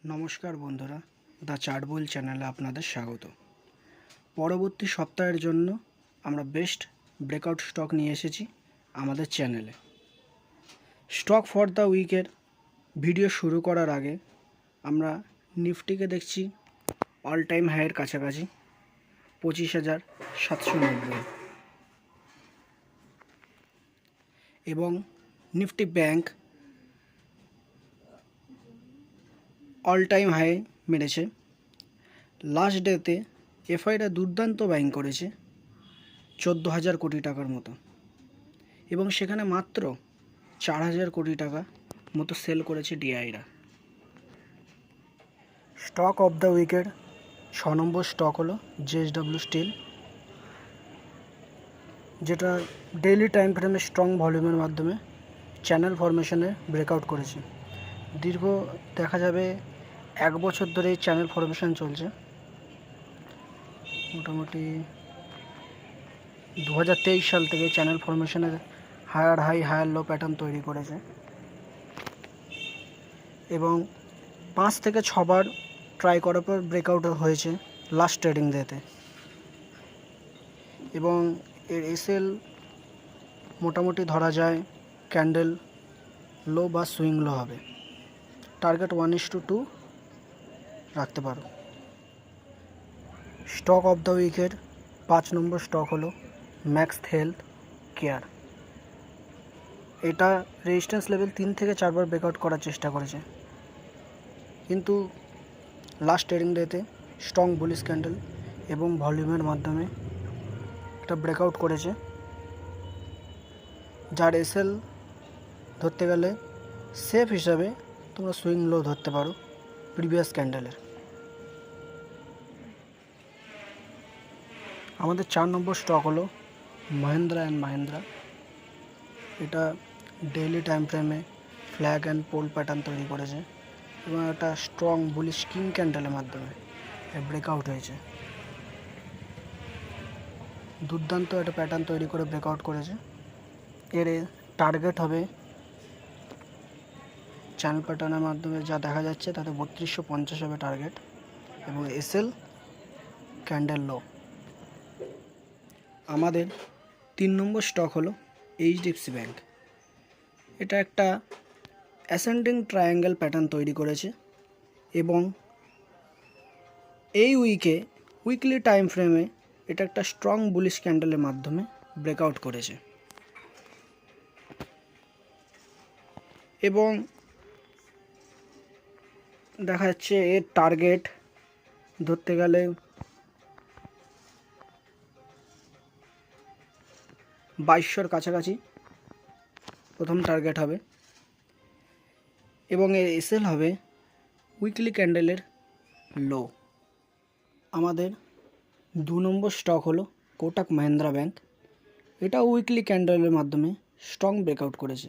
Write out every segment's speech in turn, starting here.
নমস্কার বন্ধুরা, the chart বুল চ্যানেলে আপনাদের স্বাগত। পরবর্তী সপ্তাহের জন্য আমরা বেস্ট ব্রেকআউট স্টক নিয়ে এসেছি আমাদের চ্যানেলে। স্টক ফর দ্য উইকের ভিডিও শুরু করার আগে আমরা নিফটিকে দেখছি অল টাইম হাইয়ের কাছাকাছি 25,790 এবং Nifty bank all time high মেরেছে। লাস্ট ডেতে এফআইরা দুর্দান্ত বাইং করেছে 14,000 কোটি টাকার মতো, এবং সেখানে মাত্র 4,000 কোটি টাকা মতো সেল করেছে ডিআইরা। স্টক অফ দ্য উইকের 6 নম্বর স্টক হলো জেএসডব্লিউ স্টিল, যেটা ডেইলি টাইম ফ্রেমে স্ট্রং ভলিউমের মাধ্যমে চ্যানেল ফরমেশনে ব্রেকআউট করেছে। দীর্ঘ দেখা যাবে 1 বছর ধরে এই চ্যানেল ফরমেশন চলছে। মোটামুটি 2023 সাল থেকে চ্যানেল ফরমেশনের higher high higher low pattern তৈরি করেছে, এবং 5 থেকে 6 বার ট্রাই করার পর ব্রেকআউট হয়েছে লাস্ট ট্রেডিং ডেতে, এবং এর এসএল মোটামুটি ধরা যায় ক্যান্ডেল লো বা সুইং লো হবে। টার্গেট 1:2 রাখতে পারো। স্টক অফ দ্য উইকের 5 নম্বর স্টক হলো ম্যাক্স হেলথ কেয়ার। এটা রেজিস্ট্যান্স লেভেল 3 থেকে 4 বার ব্রেকআউট করার চেষ্টা করেছে, কিন্তু লাস্ট ট্রেডিং ডেতে স্ট্রং বুলিশ ক্যান্ডেল এবং ভলিউমের মাধ্যমে একটা ব্রেকআউট করেছে, যার এসএল ধরতে গেলে সেফ হিসাবে তোমরা সুইং লো ধরতে পারো প্রিভিয়াস ক্যান্ডেলের। আমাদের 4 নম্বর স্টক হলো মহিন্দ্রা অ্যান্ড মহিন্দ্রা। এটা ডেইলি টাইম ফ্রেমে ফ্ল্যাগ অ্যান্ড পোল প্যাটার্ন তৈরি করেছে, এবং একটা স্ট্রং বুলিশ কিং ক্যান্ডেলের মাধ্যমে ব্রেকআউট হয়েছে। দুর্দান্ত একটা প্যাটার্ন তৈরি করে ব্রেকআউট করেছে। এর টার্গেট হবে চ্যানেল প্যাটার্নের মাধ্যমে যা দেখা যাচ্ছে তাতে 3250 হবে টার্গেট, এবং এসএল ক্যান্ডেল লো। আমাদের 3 নম্বর স্টক হলো এইচডিএফসি ব্যাংক। এটা একটা অ্যাসেন্ডিং ট্রায়াঙ্গেল প্যাটার্ন তৈরি করেছে, এবং এই উইকলি টাইম ফ্রেমে এটা একটা স্ট্রং বুলিশ ক্যান্ডেলের মাধ্যমে ব্রেকআউট করেছে, এবং দেখা যাচ্ছে এর টার্গেট ধরতে গেলে 2200 কাছাকাছি প্রথম টার্গেট হবে, এবং এর এসএল হবে উইকলি ক্যান্ডেলের লো। আমাদের 2 নম্বর স্টক হলো কোটাক মহিন্দ্রা ব্যাংক। এটা উইকলি ক্যান্ডেলের মাধ্যমে স্ট্রং ব্রেকআউট করেছে।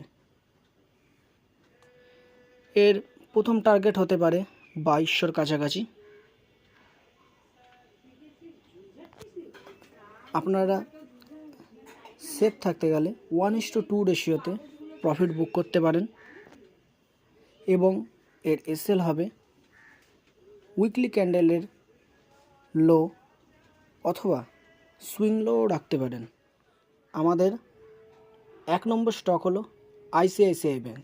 এর প্রথম টার্গেট হতে পারে 2200 কাছাকাছি। আপনারা সেফ থাকতে গেলে 1:2 রেশিওতে প্রফিট বুক করতে পারেন, এবং এর এসএল হবে উইকলি ক্যান্ডেলের লো অথবা সুইং লো রাখতে পারেন। আমাদের 1 নম্বর স্টক হলো আইসিআইসিআই ব্যাংক।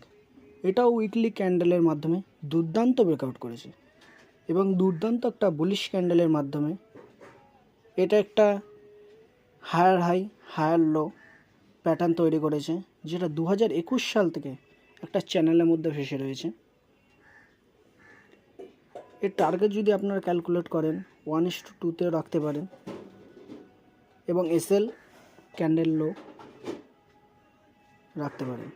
এটাও উইকলি ক্যান্ডেলের মাধ্যমে দুর্দান্ত ব্রেকআউট করেছে, এবং দুর্দান্ত একটা বুলিশ ক্যান্ডেলের মাধ্যমে এটা একটা higher high higher low pattern তৈরি করেছে, যেটা 2021 সাল থেকে একটা চ্যানেলের মধ্যে ভেসে রয়েছে। এর টার্গেট যদি আপনারা ক্যালকুলেট করেন 1:2 রাখতে পারেন, এবং এসএল ক্যান্ডেল লো রাখতে পারেন।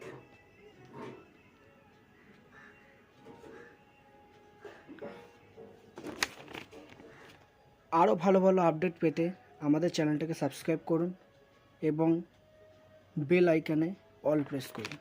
আরও ভালো ভালো আপডেট পেতে আমাদের চ্যানেলটাকে সাবস্ক্রাইব করুন এবং বেল আইকনে অল প্রেস করুন।